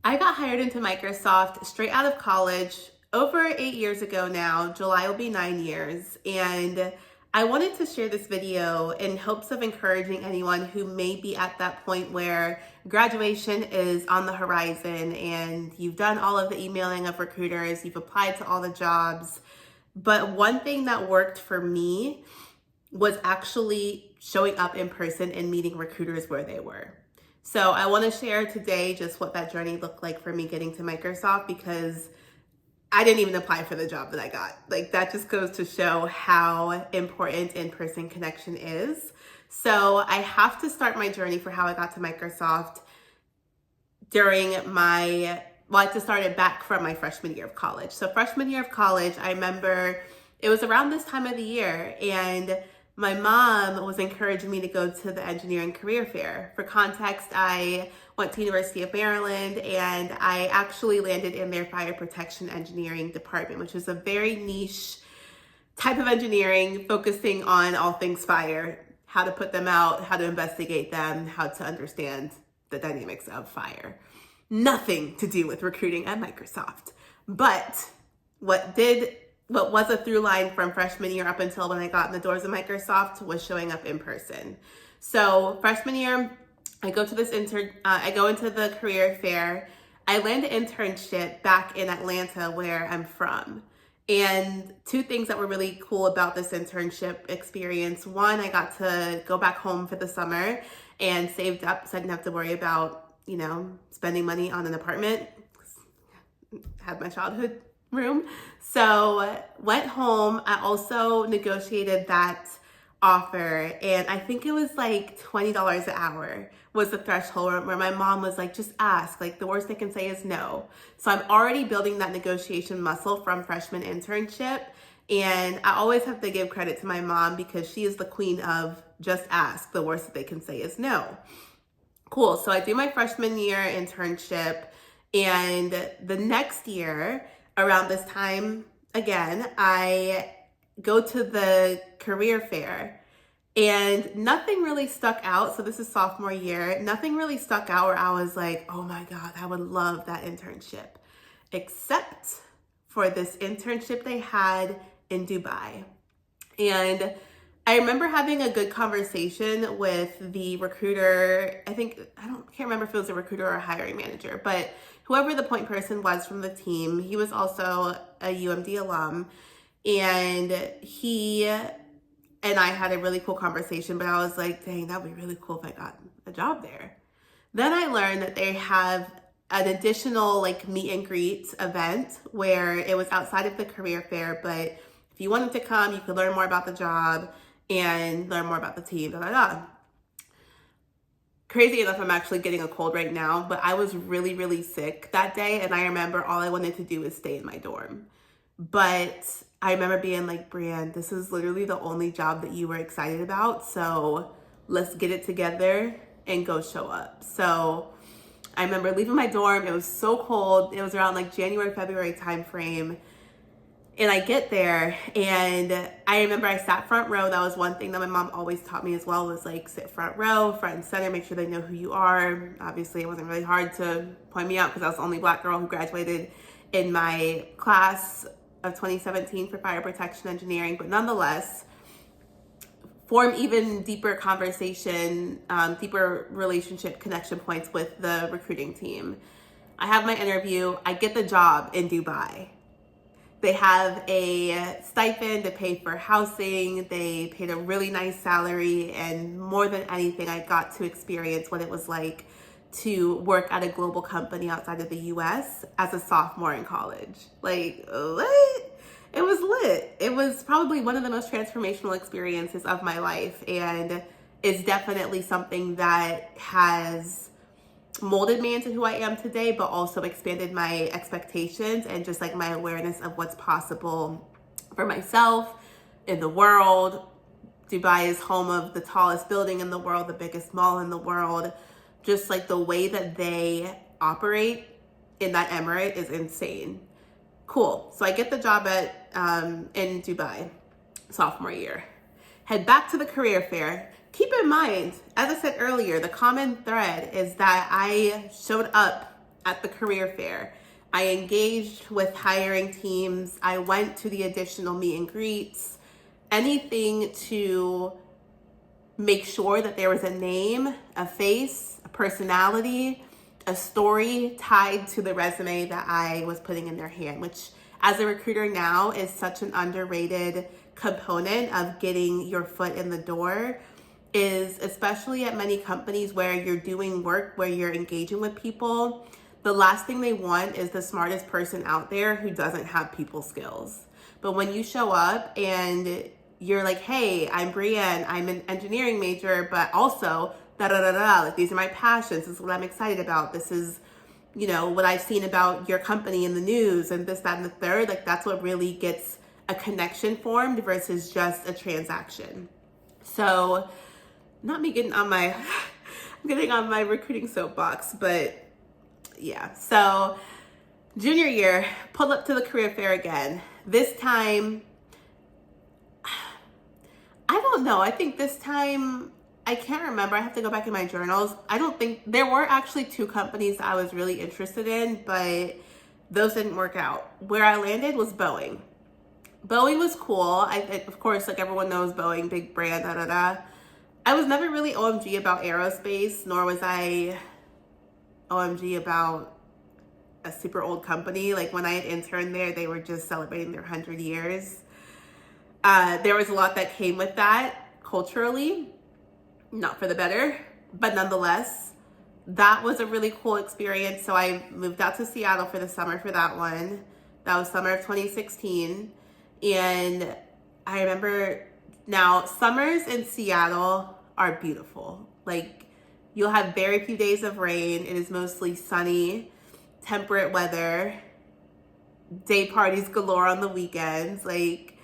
I got hired into Microsoft straight out of college over 8 years ago now. July will be 9 years. And I wanted to share this video in hopes of encouraging anyone who may be at that point where graduation is on the horizon and you've done all of the emailing of recruiters, you've applied to all the jobs. But one thing that worked for me was actually showing up in person and meeting recruiters where they were. So I want to share today just what that journey looked like for me getting to Microsoft, because I didn't even apply for the job that I got. Like, that just goes to show how important in-person connection is. So I have to start my journey for how I got to Microsoft during I have to start it back from my freshman year of college. So freshman year of college, I remember it was around this time of the year, and my mom was encouraging me to go to the engineering career fair. For context, I went to University of Maryland, and I actually landed in their fire protection engineering department, which is a very niche type of engineering focusing on all things fire, how to put them out, how to investigate them, how to understand the dynamics of fire. Nothing to do with recruiting at Microsoft. But what was a through line from freshman year up until when I got in the doors of Microsoft was showing up in person. So freshman year, I go into the career fair. I land an internship back in Atlanta, where I'm from. And two things that were really cool about this internship experience. One, I got to go back home for the summer and saved up so I didn't have to worry about, spending money on an apartment. Had my childhood room. So went home. I also negotiated that offer, and I think it was like $20 an hour was the threshold, where my mom was like, just ask, like the worst they can say is no. So I'm already building that negotiation muscle from freshman internship. And I always have to give credit to my mom, because she is the queen of just ask, the worst that they can say is no. Cool. So I do my freshman year internship, and the next year around this time, again, I go to the career fair, and nothing really stuck out. So this is sophomore year. Nothing really stuck out where I was like, oh my God, I would love that internship, except for this internship they had in Dubai. And I remember having a good conversation with the recruiter. I can't remember if it was a recruiter or a hiring manager, but whoever the point person was from the team, he was also a UMD alum. And he and I had a really cool conversation, but I was like, dang, that would be really cool if I got a job there. Then I learned that they have an additional meet and greet event where it was outside of the career fair, but if you wanted to come, you could learn more about the job and learn more about the team, blah, blah, blah. Crazy enough, I'm actually getting a cold right now, but I was really, really sick that day, and I remember all I wanted to do was stay in my dorm. But I remember being like, Brianne, this is literally the only job that you were excited about, so let's get it together and go show up. So I remember leaving my dorm. It was so cold. It was around January, February timeframe. And I get there, and I remember I sat front row. That was one thing that my mom always taught me as well, was sit front row, front and center, make sure they know who you are. Obviously, it wasn't really hard to point me out because I was the only Black girl who graduated in my class of 2017 for fire protection engineering. But nonetheless, form even deeper conversation, deeper relationship connection points with the recruiting team. I have my interview. I get the job in Dubai. They have a stipend to pay for housing. They paid a really nice salary. And more than anything, I got to experience what it was like to work at a global company outside of the US as a sophomore in college. It was lit. It was probably one of the most transformational experiences of my life. And it's definitely something that has molded me into who I am today, but also expanded my expectations and just my awareness of what's possible for myself in the world. Dubai is home of the tallest building in the world, the biggest mall in the world. Just the way that they operate in that emirate is insane. Cool. So I get the job in Dubai, sophomore year. Head back to the career fair. Keep in mind, as I said earlier, the common thread is that I showed up at the career fair. I engaged with hiring teams. I went to the additional meet and greets, anything to make sure that there was a name, a face, a personality, a story tied to the resume that I was putting in their hand, which as a recruiter now is such an underrated component of getting your foot in the door, is especially at many companies where you're doing work, where you're engaging with people, the last thing they want is the smartest person out there who doesn't have people skills. But when you show up and you're like, hey, I'm Brienne, I'm an engineering major, but also da da da da, like these are my passions, this is what I'm excited about, this is, you know, what I've seen about your company in the news and this, that, and the third, like that's what really gets a connection formed versus just a transaction. So not me getting on my, I'm getting on my recruiting soapbox, but yeah. So junior year, pulled up to the career fair again. This time, I don't know. I think this time, I can't remember. I have to go back in my journals. I don't think, there were actually 2 companies that I was really interested in, but those didn't work out. Where I landed was Boeing. Boeing was cool. Of course, like everyone knows Boeing, big brand, da da da. I was never really OMG about aerospace, nor was I OMG about a super old company. Like when I had interned there, they were just celebrating their 100 years. There was a lot that came with that culturally, not for the better, but nonetheless, that was a really cool experience. So I moved out to Seattle for the summer for that one. That was summer of 2016. And I remember now summers in Seattle are beautiful. Like you'll have very few days of rain. It is mostly sunny, temperate weather, day parties galore on the weekends. Like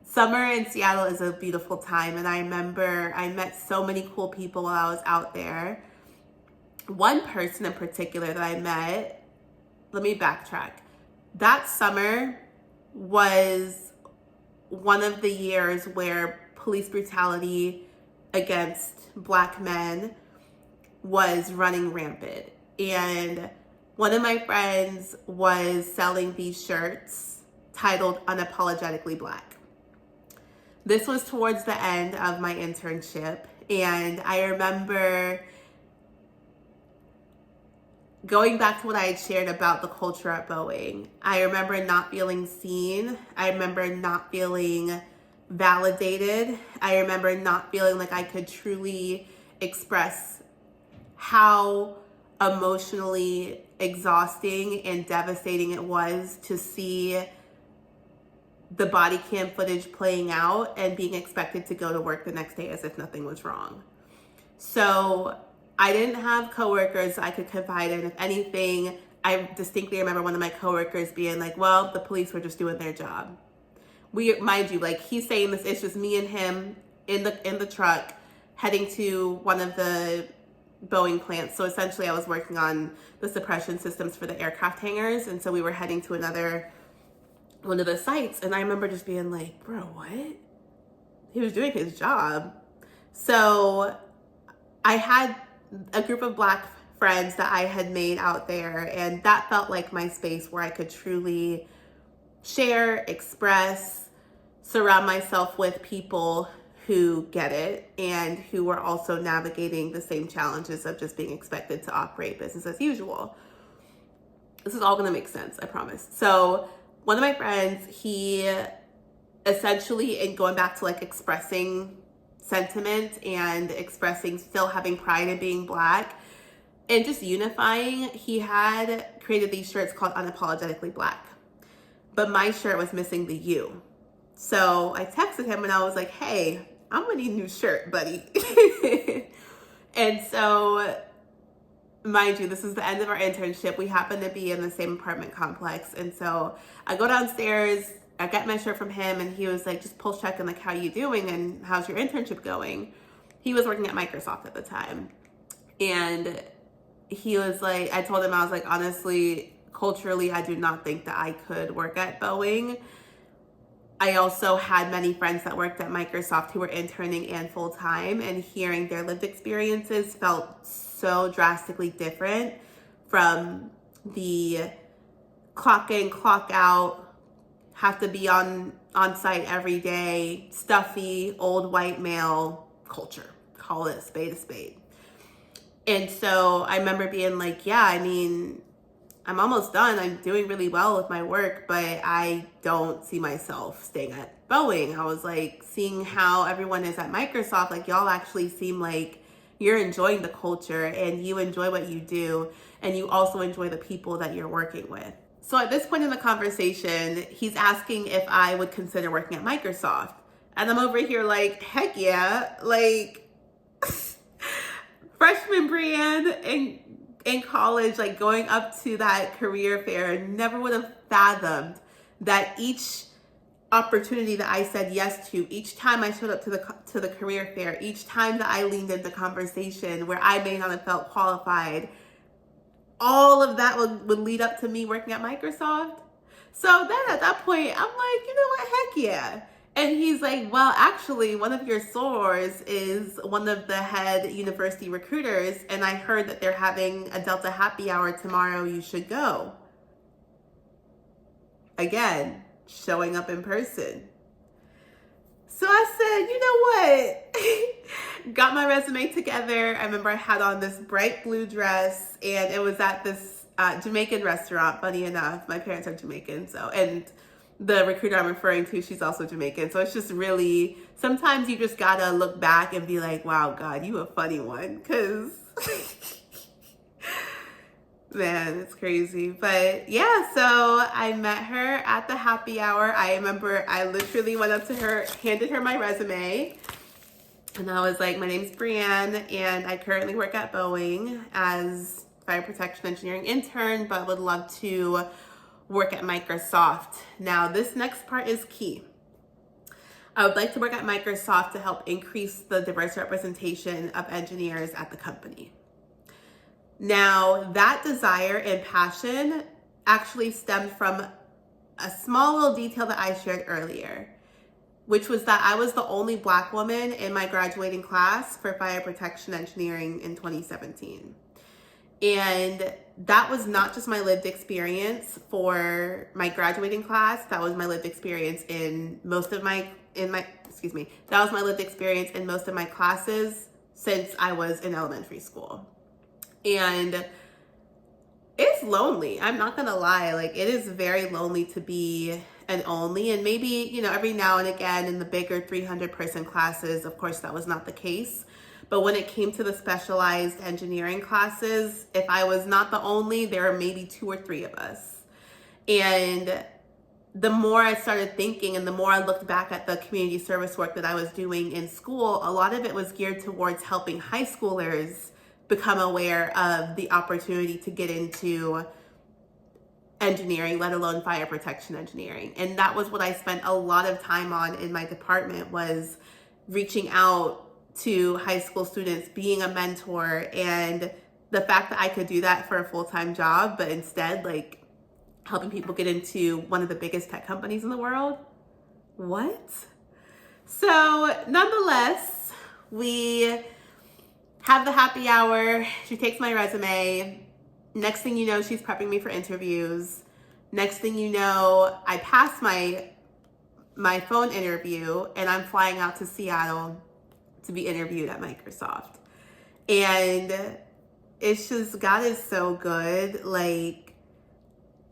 summer in Seattle is a beautiful time. And I remember I met so many cool people while I was out there. One person in particular that I met, let me backtrack. That summer was one of the years where police brutality against Black men was running rampant. And one of my friends was selling these shirts titled Unapologetically Black. This was towards the end of my internship. And I remember going back to what I had shared about the culture at Boeing. I remember not feeling seen. I remember not feeling validated. I remember not feeling like I could truly express how emotionally exhausting and devastating it was to see the body cam footage playing out and being expected to go to work the next day as if nothing was wrong. So I didn't have coworkers I could confide in. If anything, I distinctly remember one of my coworkers being like, well, the police were just doing their job. Mind you, like he's saying this, it's just me and him in the truck heading to one of the Boeing plants. So essentially I was working on the suppression systems for the aircraft hangars. And so we were heading to one of the sites. And I remember just being like, bro, what? He was doing his job. So I had a group of Black friends that I had made out there. And that felt like my space where I could truly share, express, surround myself with people who get it and who were also navigating the same challenges of just being expected to operate business as usual. This is all going to make sense, I promise. So one of my friends, he essentially, in going back to like expressing sentiment and expressing still having pride in being Black and just unifying, he had created these shirts called Unapologetically Black. But my shirt was missing the U. So I texted him and I was like, hey, I'm gonna need a new shirt, buddy. And so, mind you, this is the end of our internship. We happen to be in the same apartment complex. And so I go downstairs, I get my shirt from him and he was like, just pulse checking, like, how you doing and how's your internship going? He was working at Microsoft at the time. And he was like, I told him, I was like, honestly, culturally, I do not think that I could work at Boeing. I also had many friends that worked at Microsoft who were interning and full-time, and hearing their lived experiences felt so drastically different from the clock in, clock out, have to be on site every day, stuffy, old white male culture. Call it a spade a spade. And so I remember being like, yeah, I mean, I'm almost done. I'm doing really well with my work, but I don't see myself staying at Boeing. I was like seeing how everyone is at Microsoft. Like, y'all actually seem like you're enjoying the culture and you enjoy what you do, and you also enjoy the people that you're working with. So at this point in the conversation, he's asking if I would consider working at Microsoft. And I'm over here like, heck yeah. Like, freshman Brienne in college, like going up to that career fair, never would have fathomed that each opportunity that I said yes to, each time I showed up to the career fair, each time that I leaned into conversation where I may not have felt qualified, all of that would lead up to me working at Microsoft. So then at that point, I'm like, you know what, heck yeah. And he's like, well, actually, one of your sorors is one of the head university recruiters, and I heard that they're having a Delta happy hour tomorrow. You should go. Again, showing up in person. So I said, you know what? Got my resume together. I remember I had on this bright blue dress, and it was at this Jamaican restaurant. Funny enough, my parents are Jamaican, and the recruiter I'm referring to, she's also Jamaican. So it's just really, sometimes you just gotta look back and be like, wow, God, you a funny one. Cause man, it's crazy. But yeah, so I met her at the happy hour. I remember I literally went up to her, handed her my resume. And I was like, my name's Brienne, and I currently work at Boeing as fire protection engineering intern, but would love to work at Microsoft. Now, this next part is key. I would like to work at Microsoft to help increase the diverse representation of engineers at the company. Now, that desire and passion actually stemmed from a small little detail that I shared earlier, which was that I was the only Black woman in my graduating class for fire protection engineering in 2017. And that was not just my lived experience for my graduating class. That was my lived experience in most of my lived experience in most of my classes since I was in elementary school. And it's lonely. I'm not gonna lie. Like, it is very lonely to be an only. And maybe, every now and again in the bigger 300-person classes, of course, that was not the case. But when it came to the specialized engineering classes, if I was not the only, there were maybe 2 or 3 of us. And the more I started thinking and the more I looked back at the community service work that I was doing in school, a lot of it was geared towards helping high schoolers become aware of the opportunity to get into engineering, let alone fire protection engineering. And that was what I spent a lot of time on in my department, was reaching out to high school students, being a mentor. And the fact that I could do that for a full-time job, but instead like helping people get into one of the biggest tech companies in the world. What? So nonetheless, we have the happy hour. She takes my resume. Next thing you know, she's prepping me for interviews. Next thing you know, I pass my phone interview and I'm flying out to Seattle to be interviewed at Microsoft. And it's just, God is so good. Like,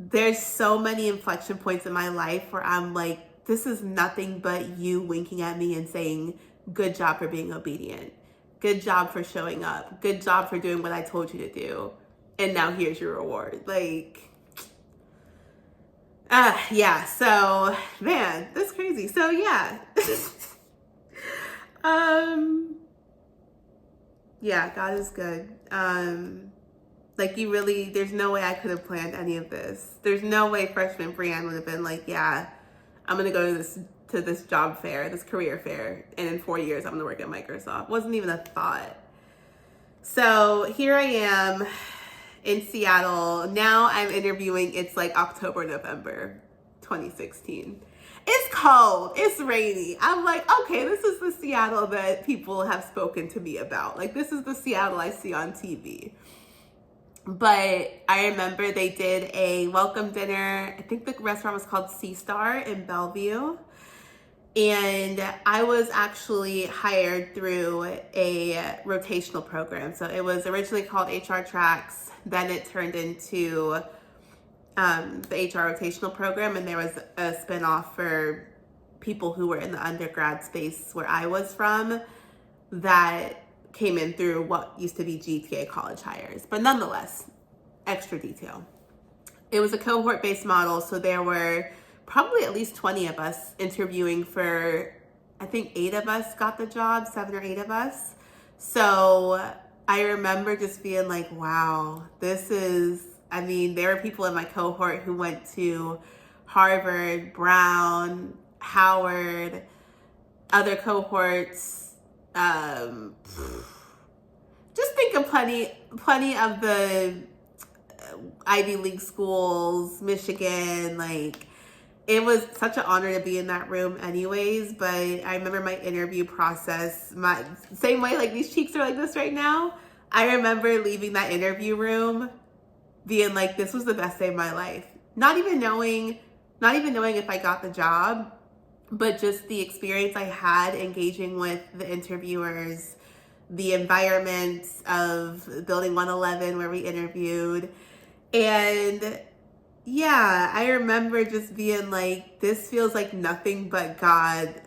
there's so many inflection points in my life where I'm like, this is nothing but you winking at me and saying, good job for being obedient. Good job for showing up. Good job for doing what I told you to do. And now here's your reward. Like, yeah. So, man, that's crazy. So, yeah. Yeah, God is good. Like, there's no way I could have planned any of this. There's no way freshman Brienne would have been like, yeah, I'm going to go to this job fair, this career fair, and in 4 years, I'm going to work at Microsoft. Wasn't even a thought. So here I am in Seattle. Now I'm interviewing. It's like October, November 2016. It's cold. It's rainy. I'm like, okay, this is the Seattle that people have spoken to me about. Like, this is the Seattle I see on TV. But I remember they did a welcome dinner. I think the restaurant was called Sea Star in Bellevue. And I was actually hired through a rotational program. So it was originally called HR Tracks. Then it turned into the HR rotational program. And there was a spinoff for people who were in the undergrad space where I was from that came in through what used to be GTA college hires. But nonetheless, extra detail. It was a cohort-based model, so there were probably at least 20 of us interviewing for, I think 8 of us got the job, 7 or 8 of us. So I remember just being like, wow, this is, I mean, there were people in my cohort who went to Harvard, Brown, Howard, other cohorts. Just think of plenty of the Ivy League schools, Michigan, like it was such an honor to be in that room anyways. But I remember my interview process, my same way like these cheeks are like this right now. I remember leaving that interview room being like, this was the best day of my life. Not even knowing if I got the job, but just the experience I had engaging with the interviewers, the environment of Building 111 where we interviewed. And yeah, I remember just being like, this feels like nothing but God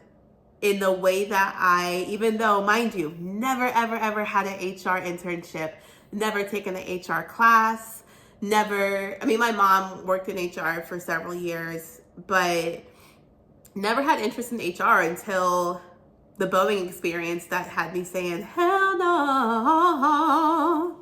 in the way that I, even though, mind you, never, ever, ever had an HR internship, never taken an HR class, never, I mean, my mom worked in HR for several years, but never had interest in HR until the Boeing experience that had me saying, hell no,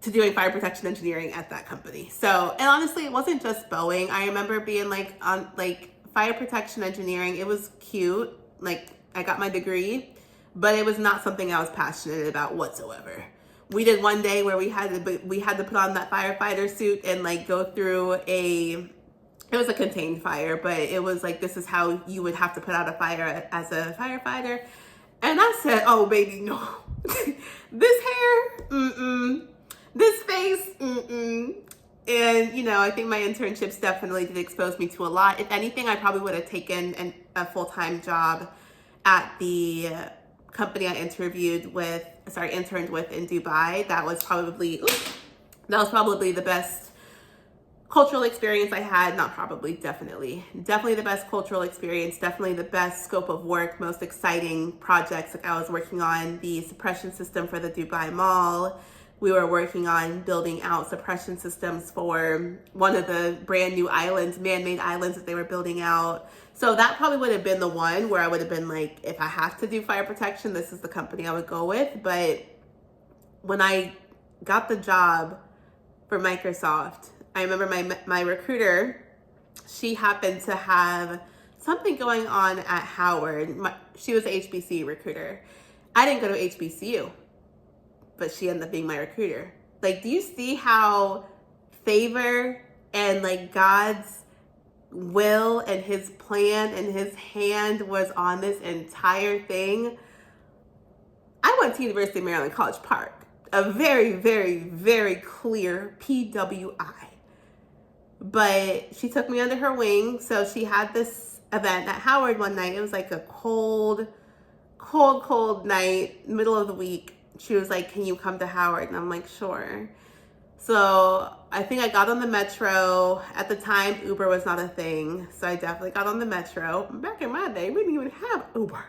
to doing fire protection engineering at that company. So, and honestly, it wasn't just Boeing. I remember being like on like fire protection engineering. It was cute. Like I got my degree, but it was not something I was passionate about whatsoever. We did one day where we had to put on that firefighter suit and like go through it was a contained fire, but it was like, this is how you would have to put out a fire as a firefighter. And I said, oh baby, no. This hair, this face, And, you know, I think my internships definitely did expose me to a lot. If anything, I probably would have taken a full-time job at the company I interned with in Dubai. That was probably the best cultural experience I had. Not probably, definitely the best cultural experience, definitely the best scope of work, most exciting projects. Like I was working on the suppression system for the Dubai Mall. We were working on building out suppression systems for one of the brand new islands, man-made islands that they were building out. So that probably would have been the one where I would have been like, if I have to do fire protection, this is the company I would go with. But when I got the job for Microsoft, I remember my recruiter, she happened to have something going on at Howard. She was an HBCU recruiter. I didn't go to HBCU, but she ended up being my recruiter. Like, do you see how favor and like God's will and his plan and his hand was on this entire thing? I went to University of Maryland, College Park, a very, very, very clear PWI. But she took me under her wing. So she had this event at Howard one night. It was like a cold night, middle of the week. She was like, can you come to Howard? And I'm like, sure. So I think I got on the metro. At the time, Uber was not a thing. So I definitely got on the metro. Back in my day, we didn't even have Uber.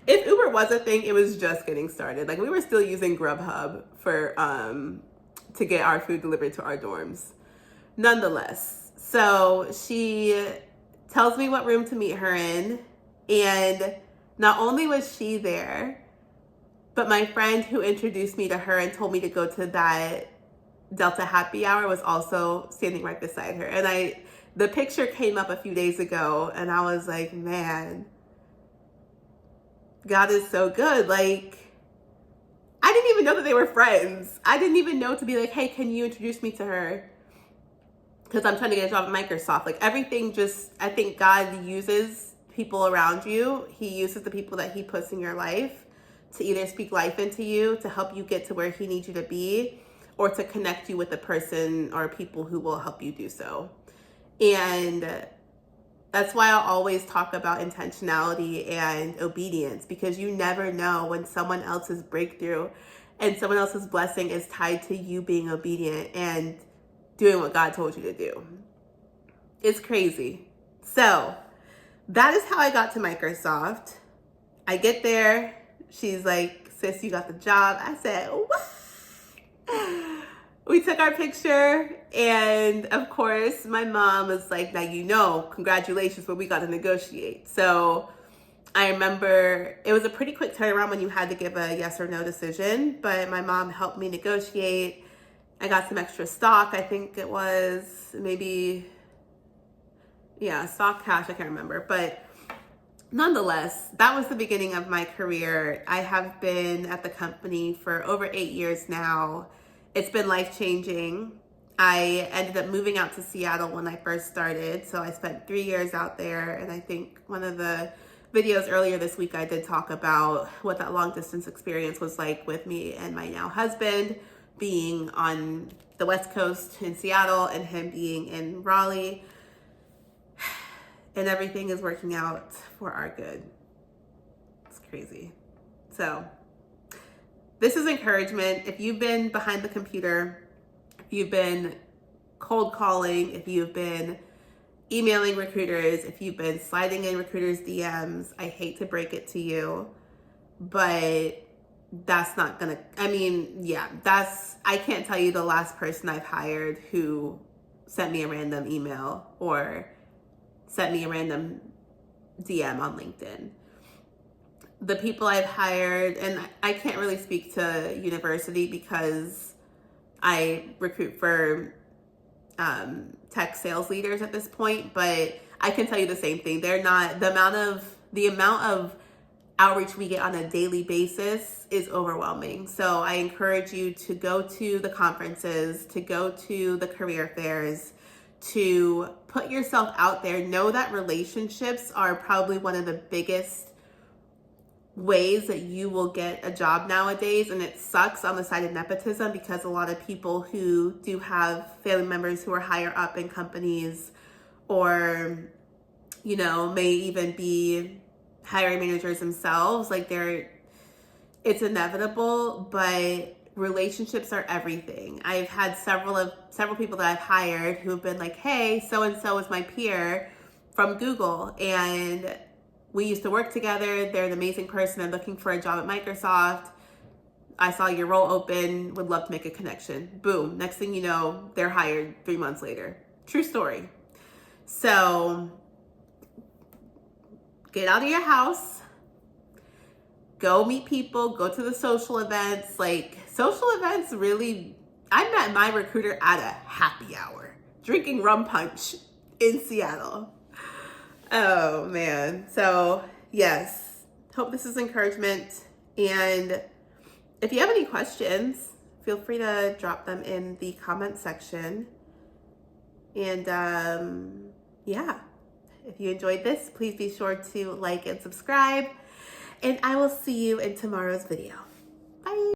If Uber was a thing, it was just getting started. Like we were still using Grubhub for to get our food delivered to our dorms. Nonetheless, so she tells me what room to meet her in. And not only was she there, but my friend who introduced me to her and told me to go to that Delta happy hour was also standing right beside her. And the picture came up a few days ago and I was like, man, God is so good. Like, I didn't even know that they were friends. I didn't even know to be like, hey, can you introduce me to her? Because I'm trying to get a job at Microsoft. Like everything just, I think God uses people around you. He uses the people that he puts in your life to either speak life into you, to help you get to where he needs you to be, or to connect you with a person or people who will help you do so. And that's why I always talk about intentionality and obedience, because you never know when someone else's breakthrough and someone else's blessing is tied to you being obedient and doing what God told you to do. It's crazy. So that is how I got to Microsoft. I get there. She's like, sis, you got the job. I said, what? We took our picture, and of course, my mom was like, now congratulations, but we got to negotiate. So I remember it was a pretty quick turnaround when you had to give a yes or no decision, but my mom helped me negotiate. I got some extra stock. I think it was maybe, stock cash. I can't remember, but nonetheless, that was the beginning of my career. I have been at the company for over 8 years now. It's been life-changing. I ended up moving out to Seattle when I first started, so I spent 3 years out there, and I think one of the videos earlier this week I did talk about what that long-distance experience was like with me and my now husband being on the West Coast in Seattle and him being in Raleigh. And everything is working out for our good. It's crazy. So this is encouragement. If you've been behind the computer, if you've been cold calling, if you've been emailing recruiters, if you've been sliding in recruiters' DMs, I hate to break it to you, but that's not gonna, I can't tell you the last person I've hired who sent me a random email or sent me a random DM on LinkedIn. The people I've hired, and I can't really speak to university because I recruit for tech sales leaders at this point, but I can tell you the same thing. They're not, the amount of outreach we get on a daily basis is overwhelming. So I encourage you to go to the conferences, to go to the career fairs, to put yourself out there. Know that relationships are probably one of the biggest ways that you will get a job nowadays. And it sucks on the side of nepotism because a lot of people who do have family members who are higher up in companies or, may even be hiring managers themselves, it's inevitable, but relationships are everything. I've had several people that I've hired who have been like, hey, so-and-so is my peer from Google, and we used to work together. They're an amazing person. I'm looking for a job at Microsoft. I saw your role open, would love to make a connection. Boom. Next thing you know, they're hired 3 months later. True story. So get out of your house, go meet people, go to the social events. Social events really, I met my recruiter at a happy hour, drinking rum punch in Seattle. Oh man. So yes, hope this is encouragement. And if you have any questions, feel free to drop them in the comment section. And if you enjoyed this, please be sure to like and subscribe. And I will see you in tomorrow's video. Bye.